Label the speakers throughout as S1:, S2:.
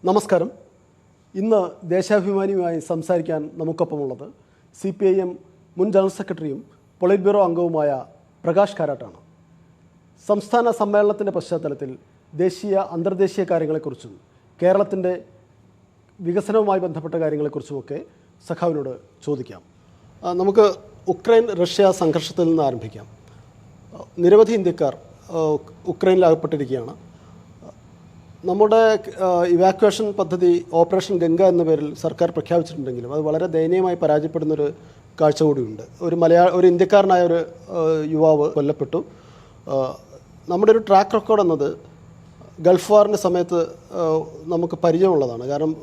S1: നമസ്കാരം. ഇന്ന് ദേശാഭിമാനിയുമായി സംസാരിക്കാൻ നമുക്കൊപ്പമുള്ളത് cpim മുൻ ജനറൽ സെക്രട്ടറിയും പൊളിറ്റ് ബ്യൂറോ അംഗവുമായ പ്രകാശ് കാരാട്ടാണ്. സംസ്ഥാന സമ്മേളനത്തിൻ്റെ പശ്ചാത്തലത്തിൽ ദേശീയ അന്തർദേശീയ കാര്യങ്ങളെക്കുറിച്ചും കേരളത്തിൻ്റെ വികസനവുമായി ബന്ധപ്പെട്ട കാര്യങ്ങളെക്കുറിച്ചുമൊക്കെ സഖാവിനോട് ചോദിക്കാം. നമുക്ക് ഉക്രൈൻ റഷ്യ സംഘർഷത്തിൽ നിന്ന് ആരംഭിക്കാം. നിരവധി ഇന്ത്യക്കാർ ഉക്രൈനിൽ അകപ്പെട്ടിരിക്കുകയാണ്. നമ്മുടെ ഇവാക്വേഷൻ പദ്ധതി ഓപ്പറേഷൻ ഗംഗ എന്ന പേരിൽ സർക്കാർ പ്രഖ്യാപിച്ചിട്ടുണ്ടെങ്കിലും അത് വളരെ ദയനീയമായി പരാജയപ്പെടുന്നൊരു കാഴ്ച കൂടിയുണ്ട്. ഒരു ഇന്ത്യക്കാരനായ ഒരു യുവാവ് കൊല്ലപ്പെട്ടു. നമ്മുടെ ഒരു ട്രാക്ക് റെക്കോർഡ് എന്നത് ഗൾഫ് വാറിൻ്റെ സമയത്ത് നമുക്ക് പരിചയമുള്ളതാണ്. കാരണം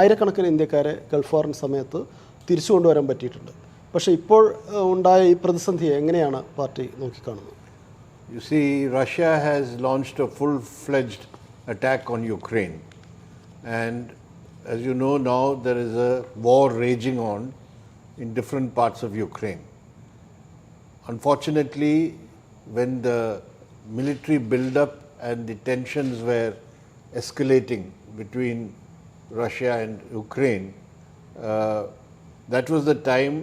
S1: ആയിരക്കണക്കിന് ഇന്ത്യക്കാരെ ഗൾഫ് വാറിൻ്റെ സമയത്ത് തിരിച്ചു കൊണ്ടുവരാൻ പറ്റിയിട്ടുണ്ട്. പക്ഷേ ഇപ്പോൾ ഉണ്ടായ ഈ പ്രതിസന്ധിയെ എങ്ങനെയാണ് പാർട്ടി നോക്കിക്കാണുന്നത്?
S2: You see, Russia has launched a full-fledged attack on Ukraine, and as you know now, there is a war raging on in different parts of Ukraine. Unfortunately, when the military build-up and the tensions were escalating between Russia and Ukraine, that was the time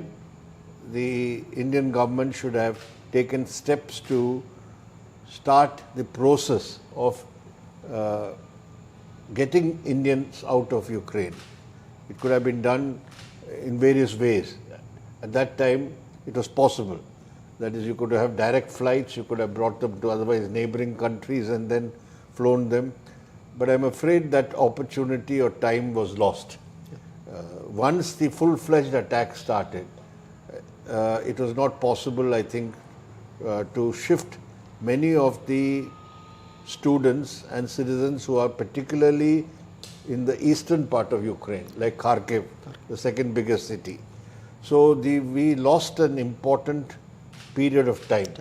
S2: the Indian government should have taken steps to start the process of getting Indians out of Ukraine. It could have been done in various ways. At that time, it was possible. That is, you could have direct flights, you could have brought them to otherwise neighboring countries and then flown them. But I'm afraid that opportunity or time was lost. Once the full-fledged attack started, it was not possible, I think, to shift many of the students and citizens who are particularly in the eastern part of Ukraine, like Kharkiv, the second biggest city. So we lost an important period of time.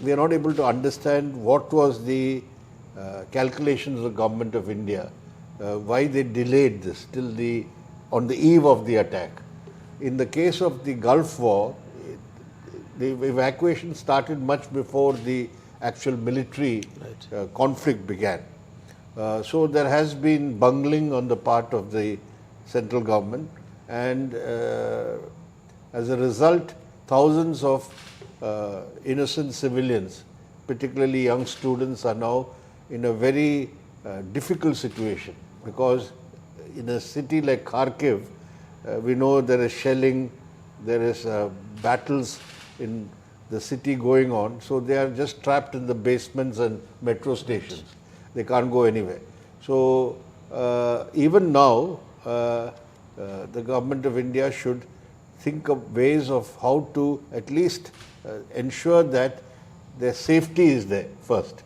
S2: We are not able to understand what was the calculations of the government of India, why they delayed this till on the eve of the attack. In the case of the Gulf War, the evacuation started much before the actual military conflict began. So there has been bungling on the part of the central government, and as a result, thousands of innocent civilians, particularly young students, are now in a very difficult situation, because in a city like Kharkiv, we know there is shelling, there is battles in the city going on, so they are just trapped in the basements and metro stations. They can't go anywhere. So even now, the government of India should think of ways of how to at least ensure that their safety is there first,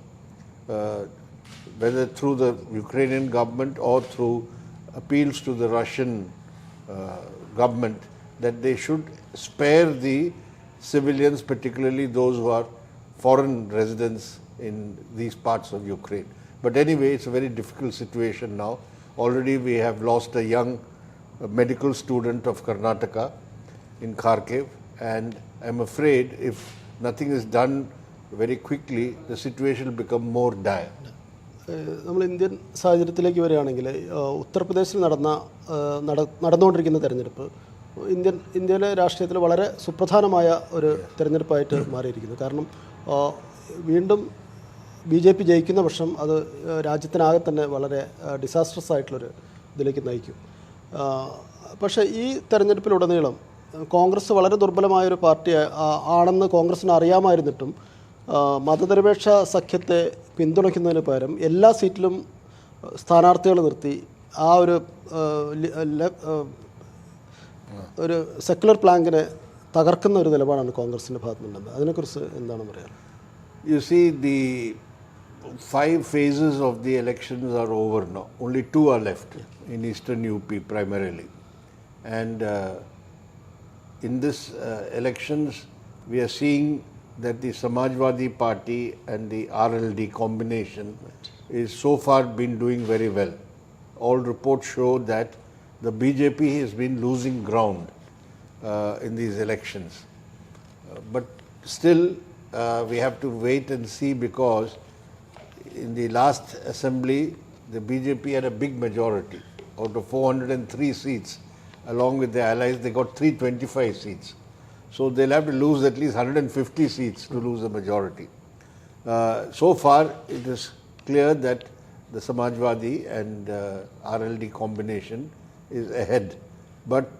S2: whether through the Ukrainian government or through appeals to the Russian government, that they should spare the civilians, particularly those who are foreign residents in these parts of Ukraine. But anyway, it's a very difficult situation now. Already we have lost a young medical student of Karnataka in Kharkiv, and I'm afraid if nothing is done very quickly, the situation will become more dire.
S1: നമ്മൾ Indian സാഹചര്യത്തിലേക്ക് വരികയാണെങ്കിൽ ഉത്തർപ്രദേശിൽ നടന്നുകൊണ്ടിരിക്കുന്ന തെരഞ്ഞെടുപ്പ് ഇന്ത്യയിലെ രാഷ്ട്രീയത്തിൽ വളരെ സുപ്രധാനമായ ഒരു തെരഞ്ഞെടുപ്പായിട്ട് മാറിയിരിക്കുന്നു. കാരണം വീണ്ടും BJP ജയിക്കുന്ന പക്ഷം അത് രാജ്യത്തിനാകെ തന്നെ വളരെ ഡിസാസ്ട്രസ് ആയിട്ടുള്ളൊരു ഇതിലേക്ക് നയിക്കും. പക്ഷേ ഈ തെരഞ്ഞെടുപ്പിലുടനീളം കോൺഗ്രസ് വളരെ ദുർബലമായൊരു പാർട്ടി ആണെന്ന് കോൺഗ്രസ്സിന് അറിയാമായിരുന്നിട്ടും മതനിരപേക്ഷ സഖ്യത്തെ പിന്തുണയ്ക്കുന്നതിന് പകരം എല്ലാ സീറ്റിലും സ്ഥാനാർത്ഥികൾ നിർത്തി ആ ഒരു സെക്കുലർ പ്ലാങ്കിനെ തകർക്കുന്ന ഒരു നിലപാടാണ് കോൺഗ്രസിൻ്റെ ഭാഗത്തുനിന്നുള്ളത്. അതിനെക്കുറിച്ച് എന്താണ് പറയാറ്?
S2: You see, the 5 phases of the elections are over now. Only 2 are left in eastern UP primarily. And in this elections, we are seeing that the Samajwadi Party and the RLD combination is so far been doing very well. All reports show that the BJP has been losing ground in these elections. But still, we have to wait and see, because in the last assembly, the BJP had a big majority. Out of 403 seats, along with the allies, they got 325 seats. So they'll have to lose at least 150 seats to lose the majority. So far, it is clear that the Samajwadi and RLD combination is ahead. But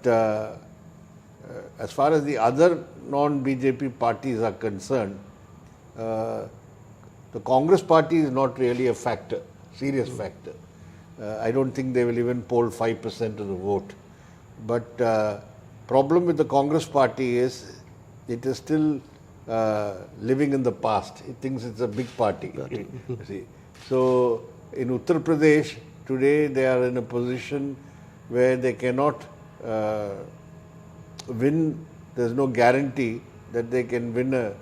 S2: as far as the other non-BJP parties are concerned, the Congress party is not really a factor, serious factor. I don't think they will even poll 5% of the vote. But problem with the Congress party is it is still living in the past. It thinks it's a big party. See. So in Uttar Pradesh today they are in a position where they cannot win. There's no guarantee that they can win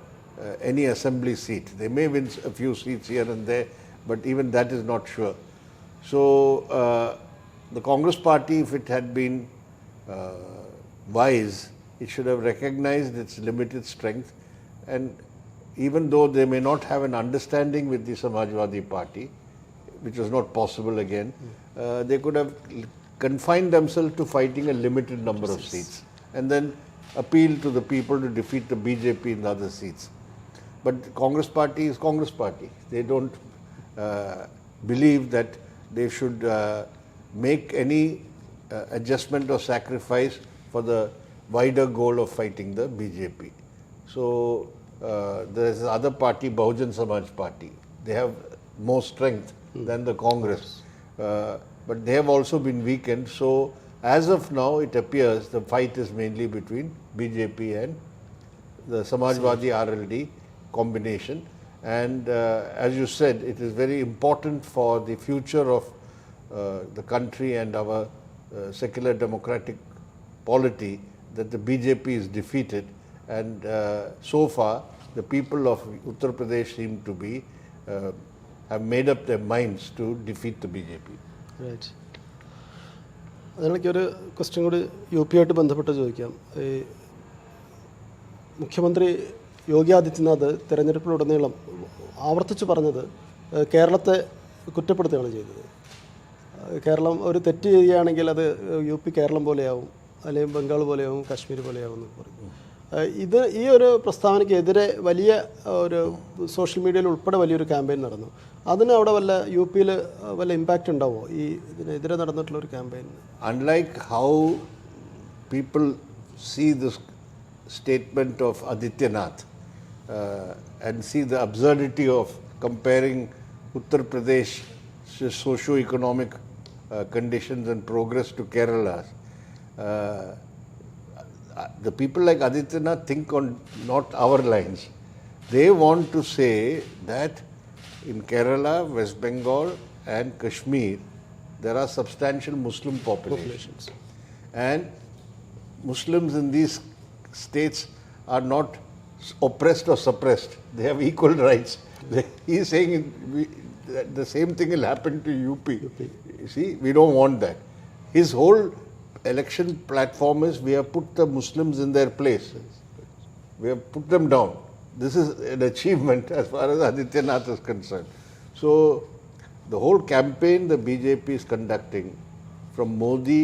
S2: any assembly seat. They may win a few seats here and there, but even that is not sure. So the Congress party, if it had been wise, it should have recognized its limited strength, and even though they may not have an understanding with the Samajwadi party, which was not possible again, they could have confined themselves to fighting a limited number of seats and then appeal to the people to defeat the BJP in the other seats. But the Congress party is Congress party. They don't believe that they should make any adjustment or sacrifice for the wider goal of fighting the BJP. So there is other party, Bahujan Samaj Party. They have more strength than the Congress, but they have also been weakened. So as of now, it appears the fight is mainly between BJP and the Samajwadi RLD combination. And as you said, it is very important for the future of the country and our secular democratic polity that the BJP is defeated. And so far, the people of Uttar Pradesh seem to be have made up their minds to defeat the BJP.
S1: Right. അതിനിടയ്ക്ക് ഒരു question കൂടി U P ആയിട്ട് ബന്ധപ്പെട്ട് ചോദിക്കാം. ഈ മുഖ്യമന്ത്രി യോഗി ആദിത്യനാഥ് തെരഞ്ഞെടുപ്പിലുടനീളം ആവർത്തിച്ച് പറഞ്ഞത് കേരളത്തെ കുറ്റപ്പെടുത്തുകയാണ് ചെയ്തത്. കേരളം ഒരു തെറ്റ് ചെയ്യുകയാണെങ്കിൽ അത് യു പി കേരളം പോലെയാവും, അല്ലെങ്കിൽ ബംഗാൾ പോലെയാവും, കാശ്മീർ പോലെയാവും എന്ന് പറഞ്ഞു. ഈ ഒരു പ്രസ്താവനയ്ക്കെതിരെ വലിയ ഒരു സോഷ്യൽ മീഡിയയിൽ ഉൾപ്പെടെ വലിയൊരു ക്യാമ്പയിൻ നടന്നു. അതിന് അവിടെ വല്ല യു പിയിൽ വല്ല ഇമ്പാക്റ്റ് ഉണ്ടാവുമോ ഈ ഇതിനെതിരെ നടന്നിട്ടുള്ള ഒരു campaign?
S2: Unlike how people see this statement of Adityanath and see the absurdity of comparing Uttar Pradesh's socio-economic conditions and progress to Kerala's, the people like Adityanath think on not our lines. They want to say that in Kerala, West Bengal and Kashmir, there are substantial Muslim populations. And Muslims in these states are not oppressed or suppressed. They have equal rights. He is saying that the same thing will happen to UP. You see, we don't want that. His whole election platform is we have put the Muslims in their place. We have put them down. This is an achievement as far as Adityanath is concerned. So the whole campaign the BJP is conducting, from Modi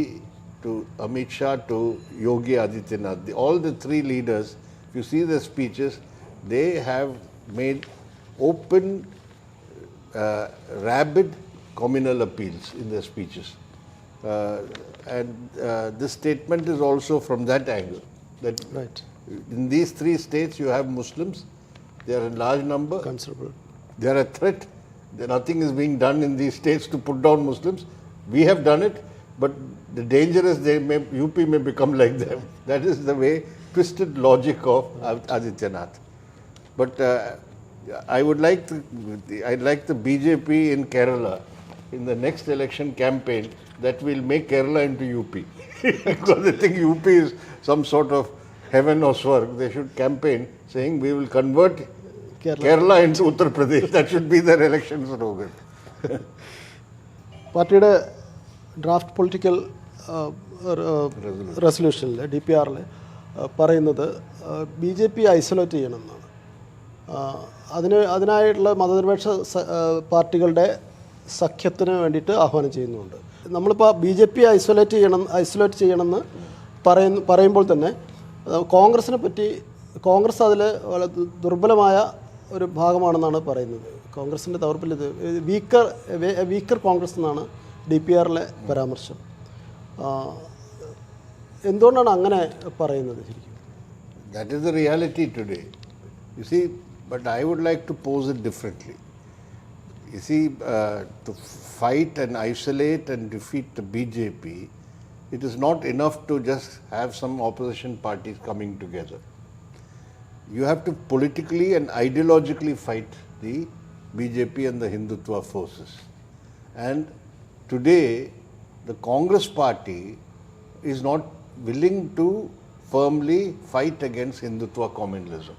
S2: to Amit Shah to Yogi Adityanath, all the three leaders, if you see their speeches, they have made open, rabid communal appeals in their speeches. And this statement is also from that angle, that
S1: Right.
S2: in these three states you have Muslims, they are in large number,
S1: Considerable.
S2: they are a threat, nothing is being done in these states to put down Muslims. We have done it, but the danger is UP may become like them. That is the way, twisted logic of Adityanath. But I'd like the BJP in Kerala, in the next election campaign, that will make Kerala into UP. Because they think UP is some sort of heaven or swarg. They should campaign saying we will convert Kerala into Uttar Pradesh. That should be their election slogan.
S1: പാർട്ടിയുടെ draft political റെസൊല്യൂഷനിൽ DPRൽ പറയുന്നത് BJP isolate ചെയ്യണമെന്നാണ്. അതിനായിട്ടുള്ള മതനിരപേക്ഷ പാർട്ടികളുടെ സഖ്യത്തിന് വേണ്ടിയിട്ട് ആഹ്വാനം ചെയ്യുന്നുണ്ട്. നമ്മളിപ്പോൾ BJP ഐസൊലേറ്റ് ചെയ്യണമെന്ന് പറയുമ്പോൾ തന്നെ കോൺഗ്രസിനെ പറ്റി കോൺഗ്രസ് അതിൽ വളരെ ദുർബലമായ ഒരു ഭാഗമാണെന്നാണ് പറയുന്നത്. കോൺഗ്രസിൻ്റെ ദൗർബല്യം ഇത് വീക്കർ കോൺഗ്രസ് എന്നാണ് DPRലെ പരാമർശം. എന്തുകൊണ്ടാണ് അങ്ങനെ പറയുന്നത് ശരിക്കും?
S2: That is the reality today. You see, but I would like to pose it differently. You see, to fight and isolate and defeat the BJP, it is not enough to just have some opposition parties coming together. You have to politically and ideologically fight the BJP and the Hindutva forces. And today, the Congress party is not willing to firmly fight against Hindutva communalism.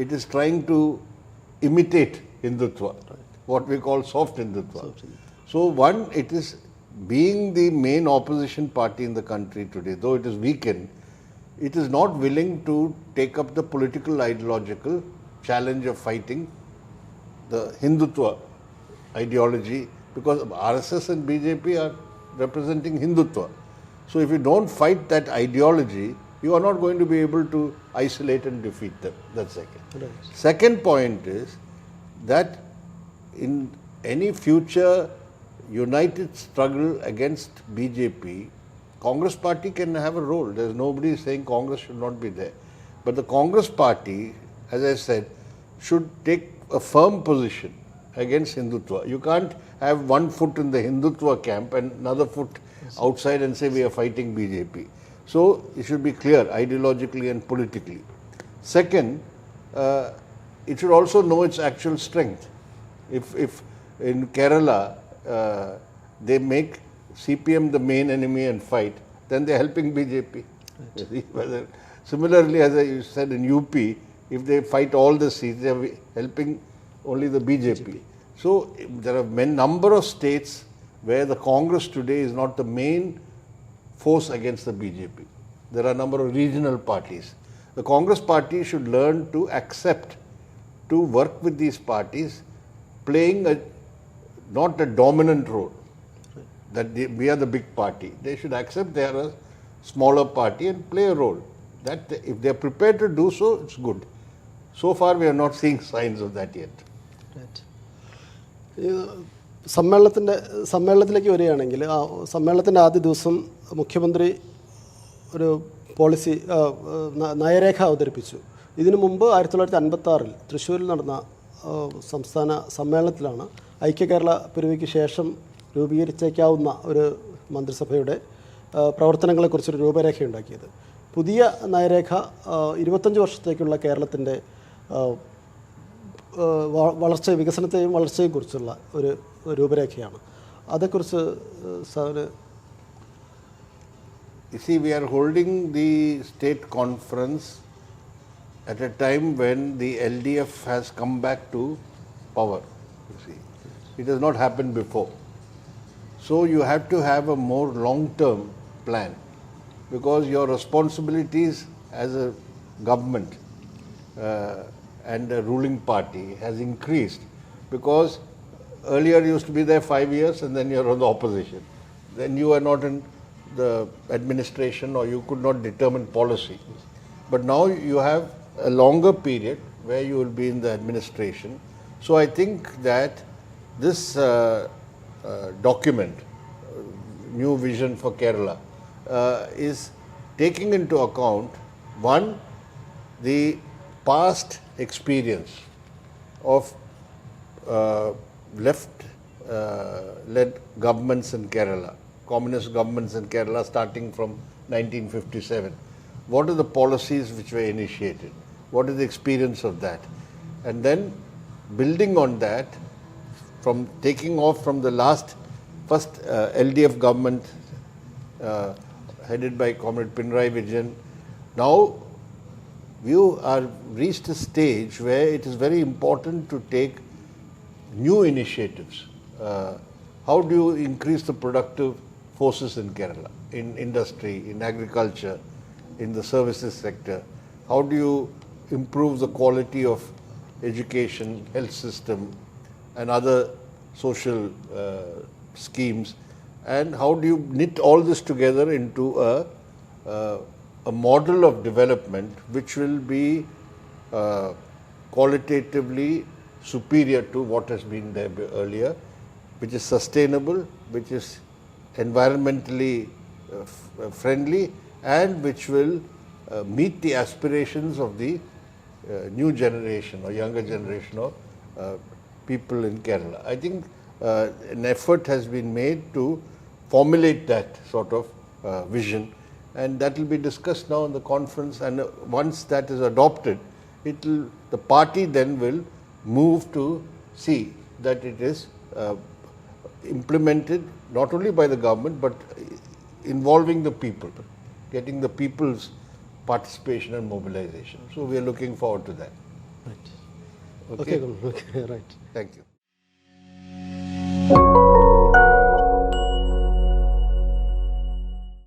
S2: It is trying to imitate Hindutva, what we call soft Hindutva. So one, it is being the main opposition party in the country today, though it is weakened, it is not willing to take up the political ideological challenge of fighting the Hindutva ideology, because RSS and BJP are representing Hindutva. So if you don't fight that ideology, you are not going to be able to isolate and defeat them. That's second.
S1: Right.
S2: Second point is that in any future united struggle against BJP, Congress party can have a role. There's nobody saying Congress should not be there. But the Congress party, as I said, should take a firm position against Hindutva. You can't have one foot in the Hindutva camp and another foot outside and say we are fighting BJP. So it should be clear ideologically and politically. Second, it should also know its actual strength. If in Kerala they make CPM the main enemy and fight, then they're helping BJP. Right. Similarly, as I said in UP, if they fight all the seats, they are helping only the BJP. So there are number of states where the Congress today is not the main force against the BJP. There are a number of regional parties. The Congress party should learn to accept, to work with these parties, playing not a dominant role, that we are the big party. They should accept they are a smaller party and play a role. That if they are prepared to do so, it's good. So far we are not seeing signs of that yet.
S1: Right. സമ്മേളനത്തിലേക്ക് വരികയാണെങ്കിൽ സമ്മേളനത്തിൻ്റെ ആദ്യ ദിവസം മുഖ്യമന്ത്രി ഒരു policy നയരേഖ അവതരിപ്പിച്ചു. ഇതിനു മുമ്പ് 1956 തൃശ്ശൂരിൽ നടന്ന സംസ്ഥാന സമ്മേളനത്തിലാണ് ഐക്യകേരള പിറവിക്ക് ശേഷം രൂപീകരിച്ചേക്കാവുന്ന ഒരു മന്ത്രിസഭയുടെ പ്രവർത്തനങ്ങളെക്കുറിച്ചൊരു രൂപരേഖയുണ്ടാക്കിയത്. പുതിയ നയരേഖ 25 വർഷത്തേക്കുള്ള കേരളത്തിൻ്റെ വികസനത്തെയും വളർച്ചയെയും കുറിച്ചുള്ള ഒരു രൂപരേഖയാണ്. അതേക്കുറിച്ച് sir
S2: You see, we are holding the state conference at a time when the LDF has come back to power. You see, it has not happened before. So you have to have a more long-term plan, because your responsibilities as a government and a ruling party has increased, because earlier you used to be there 5 years and then you're on the opposition. Then you are not in the administration or you could not determine policy. But now you have a longer period where you will be in the administration. So I think that this document, New Vision for Kerala, is taking into account, one, the past experience of left-led governments in Kerala, communist governments in Kerala starting from 1957. What are the policies which were initiated? What is the experience of that? And then building on that, from taking off from the first LDF government headed by Comrade Pinarayi Vijayan, now we are reached a stage where it is very important to take new initiatives. How do you increase the productive forces in Kerala, in industry, in agriculture, in the services sector? How do you improve the quality of education, health system and other social schemes, and how do you knit all this together into a model of development which will be qualitatively superior to what has been there earlier, which is sustainable, which is environmentally friendly, and which will meet the aspirations of the new generation or younger generation of people in Kerala. I think an effort has been made to formulate that sort of vision, and that will be discussed now in the conference, and once that is adopted, the party then will move to see that it is implemented not only by the government but involving the people, getting the people's participation and mobilization. So we are looking forward to that.
S1: Right.
S2: Okay?
S1: Okay, right.
S2: Thank you.